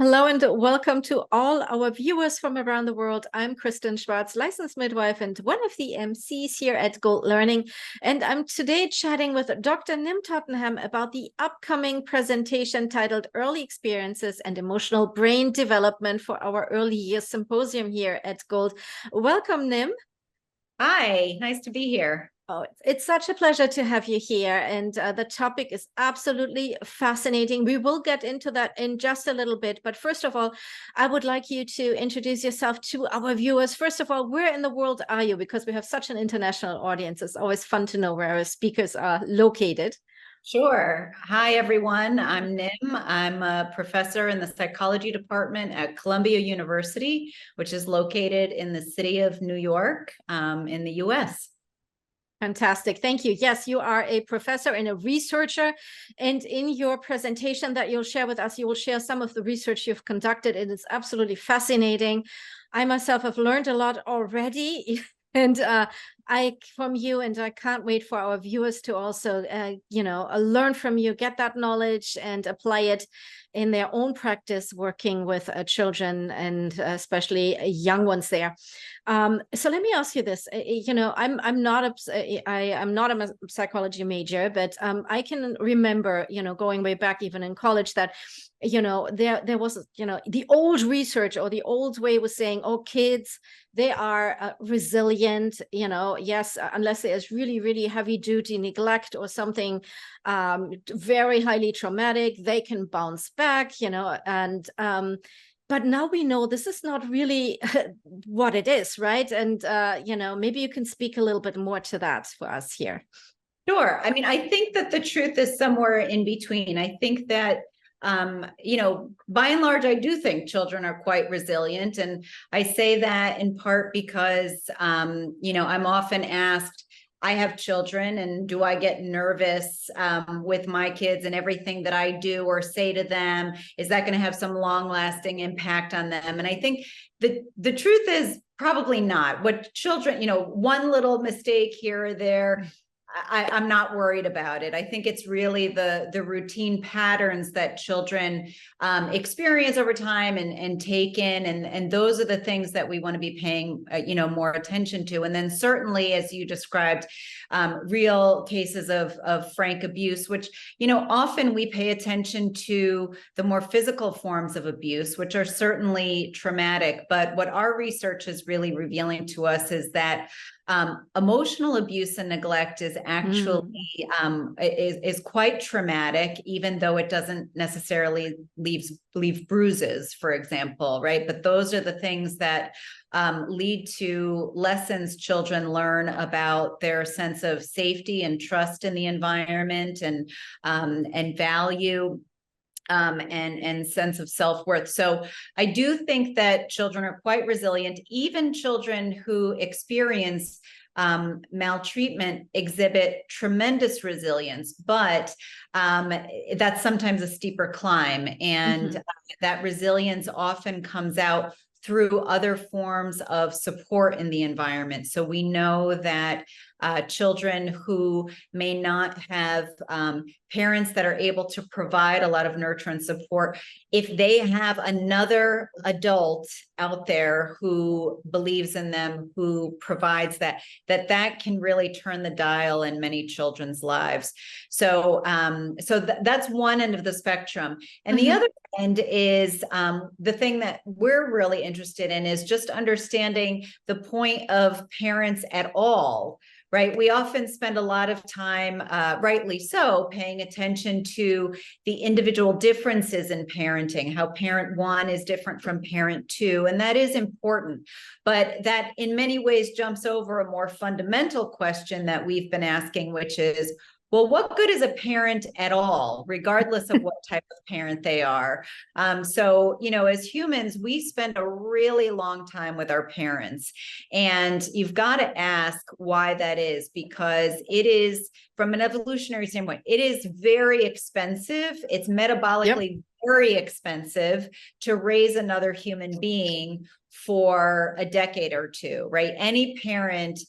Hello and welcome to all our viewers from around the world. I'm Kristen Schwartz, licensed midwife and one of the MCs here at Gold Learning. And I'm today chatting with Dr. Nim Tottenham about the upcoming presentation titled Early Experiences and Emotional Brain Development for our Early Years Symposium here at Gold. Welcome, Nim. Hi, nice to be here. Oh, it's such a pleasure to have you here. And the topic is absolutely fascinating. We will get into that in just a little bit. But first of all, I would like you to introduce yourself to our viewers. First of all, where in the world are you? Because we have such an international audience. It's always fun to know where our speakers are located. Sure. Hi, everyone. I'm Nim. I'm a professor in the psychology department at Columbia University, which is located in the city of New York, in the US. Fantastic. Thank you. Yes, you are a professor and a researcher. And in your presentation that you'll share with us, you will share some of the research you've conducted. And it's absolutely fascinating. I myself have learned a lot already. And from you, and I can't wait for our viewers to also, learn from you, get that knowledge and apply it in their own practice, working with children and especially young ones there. So let me ask you this. I'm not a psychology major, but I can remember, going way back even in college that there was, the old research or the old way was saying, oh, kids, they are resilient, yes, unless there's really, really heavy duty neglect or something very highly traumatic, they can bounce back, and but now we know this is not really what it is, right? And maybe you can speak a little bit more to that for us here. Sure. I mean, I think that the truth is somewhere in between. I think that by and large, I do think children are quite resilient. And I say that in part because, I'm often asked, I have children, and do I get nervous with my kids and everything that I do or say to them? Is that going to have some long lasting impact on them? And I think the truth is probably not. What children, one little mistake here or there, I'm not worried about it. I think it's really the routine patterns that children experience over time and take in, and those are the things that we want to be paying more attention to. And then certainly, as you described, real cases of frank abuse, which often we pay attention to the more physical forms of abuse, which are certainly traumatic. But what our research is really revealing to us is that emotional abuse and neglect is actually is quite traumatic, even though it doesn't necessarily leave bruises, for example, right? But those are the things that lead to lessons children learn about their sense of safety and trust in the environment and value. And sense of self-worth. So I do think that children are quite resilient. Even children who experience maltreatment exhibit tremendous resilience, but that's sometimes a steeper climb. And that resilience often comes out through other forms of support in the environment. So we know that children who may not have parents that are able to provide a lot of nurture and support, if they have another adult out there who believes in them, who provides that can really turn the dial in many children's lives. So that's one end of the spectrum. And the other end is the thing that we're really interested in is just understanding the point of parents at all. Right. We often spend a lot of time, rightly so, paying attention to the individual differences in parenting, how parent one is different from parent two. And that is important. But that in many ways jumps over a more fundamental question that we've been asking, which is, well, what good is a parent at all, regardless of what type of parent they are? So, as humans, we spend a really long time with our parents. And you've got to ask why that is, because it is, from an evolutionary standpoint, it is very expensive. It's metabolically very expensive to raise another human being for a decade or two, right? Any parent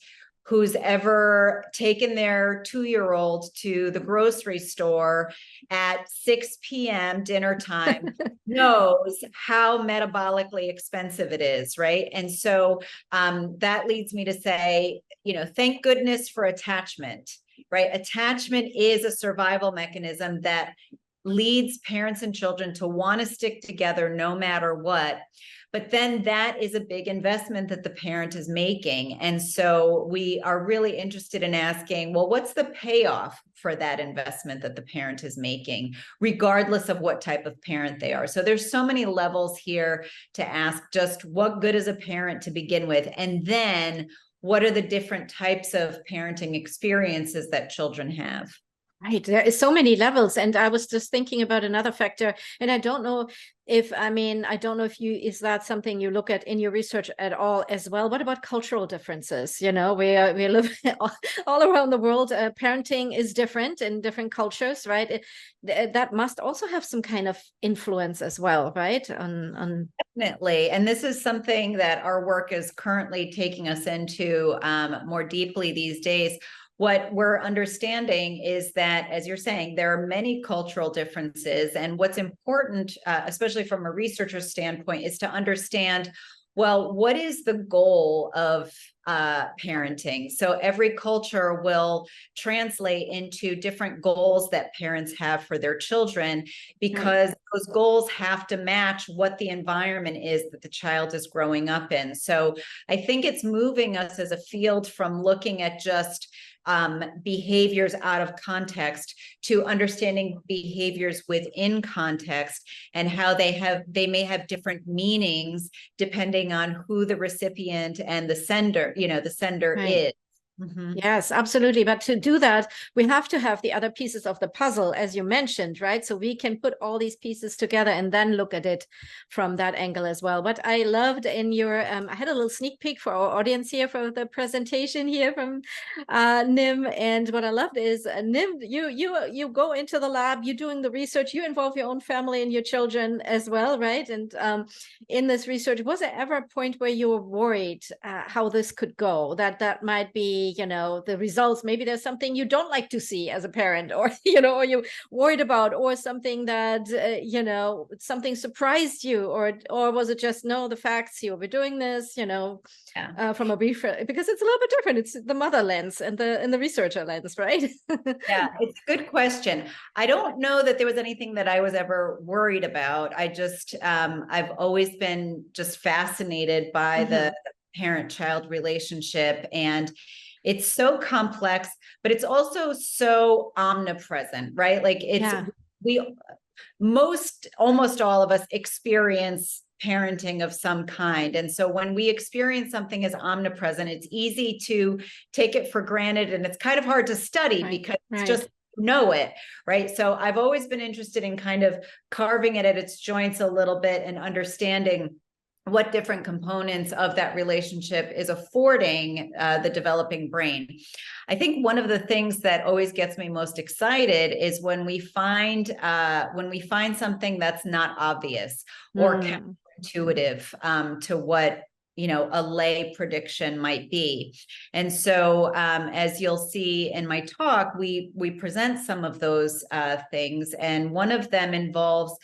who's ever taken their 2-year-old to the grocery store at 6 p.m. dinner time knows how metabolically expensive it is, right? And so that leads me to say, thank goodness for attachment, right? Attachment is a survival mechanism that leads parents and children to want to stick together no matter what. But then that is a big investment that the parent is making. And so we are really interested in asking, well, what's the payoff for that investment that the parent is making, regardless of what type of parent they are? So there's so many levels here to ask, just what good is a parent to begin with? And then what are the different types of parenting experiences that children have? Right. There is so many levels. And I was just thinking about another factor. And I don't know if is that something you look at in your research at all as well? What about cultural differences? We live all around the world. Parenting is different in different cultures, right? That must also have some kind of influence as well, right? On Definitely. And this is something that our work is currently taking us into more deeply these days. What we're understanding is that, as you're saying, there are many cultural differences. And what's important, especially from a researcher's standpoint, is to understand, well, what is the goal of parenting? So every culture will translate into different goals that parents have for their children, because those goals have to match what the environment is that the child is growing up in. So I think it's moving us as a field from looking at just behaviors out of context to understanding behaviors within context, and how they may have different meanings depending on who the recipient and the sender is. Mm-hmm. Yes, absolutely. But to do that, we have to have the other pieces of the puzzle, as you mentioned, right? So we can put all these pieces together and then look at it from that angle as well. But I loved in your, I had a little sneak peek for our audience here for the presentation here from Nim. And what I loved is, Nim, you go into the lab, you're doing the research, you involve your own family and your children as well, right? And in this research, was there ever a point where you were worried how this could go, that might be, the results, maybe there's something you don't like to see as a parent, or, or you're worried about, or something that, something surprised you, or was it just, no, the facts, we're doing this, from a brief, because it's a little bit different. It's the mother lens and the researcher lens, right? Yeah, it's a good question. I don't know that there was anything that I was ever worried about. I just, I've always been just fascinated by the parent-child relationship, and it's so complex, but it's also so omnipresent, right? Like almost all of us experience parenting of some kind. And so when we experience something as omnipresent, it's easy to take it for granted, and it's kind of hard to study because it's just know it, right? So I've always been interested in kind of carving it at its joints a little bit and understanding what different components of that relationship is affording the developing brain. I think one of the things that always gets me most excited is when we find something that's not obvious or counterintuitive to what a lay prediction might be. And so as you'll see in my talk, we present some of those things, and one of them involves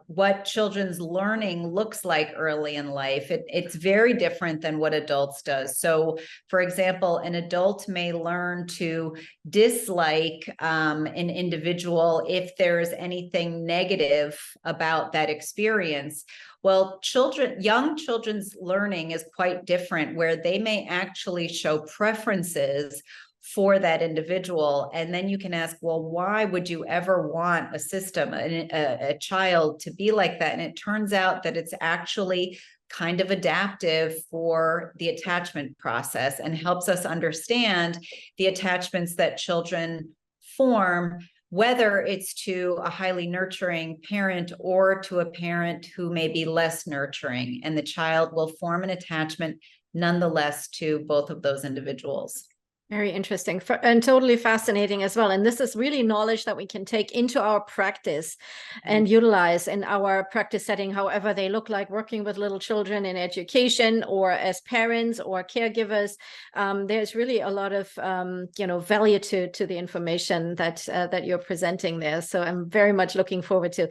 what children's learning looks like early in life. It's very different than what adults does. So, for example, an adult may learn to dislike an individual if there's anything negative about that experience. Well, young children's learning is quite different, where they may actually show preferences for that individual. And then you can ask, well, why would you ever want a system, a child to be like that? And it turns out that it's actually kind of adaptive for the attachment process, and helps us understand the attachments that children form, whether it's to a highly nurturing parent or to a parent who may be less nurturing. And the child will form an attachment nonetheless to both of those individuals. Very interesting and totally fascinating as well. And this is really knowledge that we can take into our practice and utilize in our practice setting, however they look like, working with little children in education or as parents or caregivers. There's really a lot of value to the information that you're presenting there. So I'm very much looking forward to.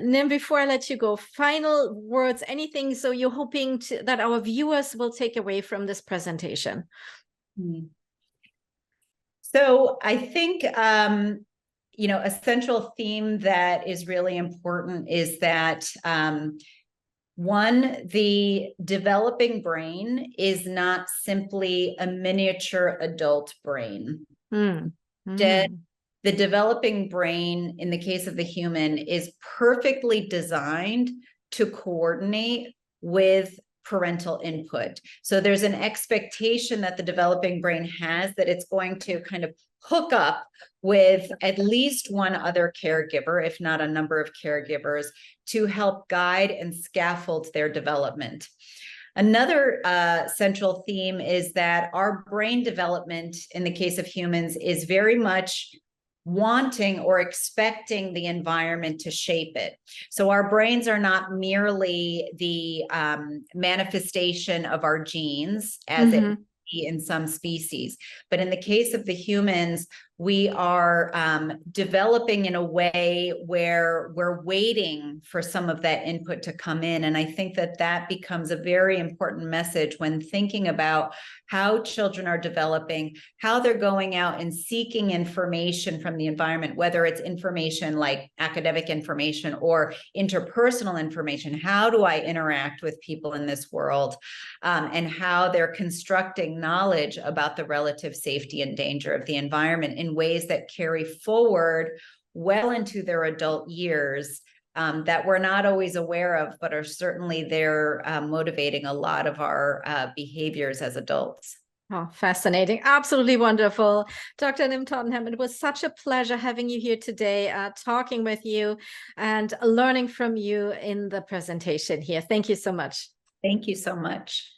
Nim, before I let you go, final words, anything so you're hoping that our viewers will take away from this presentation? So I think, a central theme that is really important is that, one, the developing brain is not simply a miniature adult brain. Instead, the developing brain, in the case of the human, is perfectly designed to coordinate with parental input. So there's an expectation that the developing brain has that it's going to kind of hook up with at least one other caregiver, if not a number of caregivers, to help guide and scaffold their development. Another central theme is that our brain development, in the case of humans, is very much wanting or expecting the environment to shape it. So our brains are not merely the manifestation of our genes, as it would be in some species, but in the case of the humans, we are developing in a way where we're waiting for some of that input to come in. And I think that that becomes a very important message when thinking about how children are developing, how they're going out and seeking information from the environment, whether it's information like academic information or interpersonal information. How do I interact with people in this world? And how they're constructing knowledge about the relative safety and danger of the environment in ways that carry forward well into their adult years, that we're not always aware of, but are certainly there motivating a lot of our behaviors as adults. Oh, fascinating. Absolutely wonderful. Dr. Nim Tottenham, it was such a pleasure having you here today, talking with you and learning from you in the presentation here. Thank you so much. Thank you so much.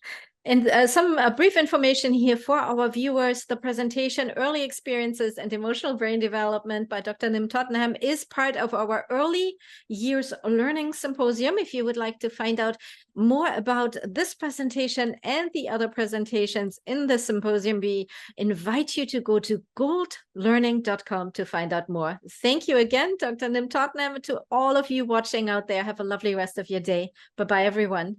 And some brief information here for our viewers. The presentation, Early Experiences and Emotional Brain Development by Dr. Nim Tottenham, is part of our Early Years Learning Symposium. If you would like to find out more about this presentation and the other presentations in the symposium, we invite you to go to goldlearning.com to find out more. Thank you again, Dr. Nim Tottenham. To all of you watching out there, have a lovely rest of your day. Bye-bye, everyone.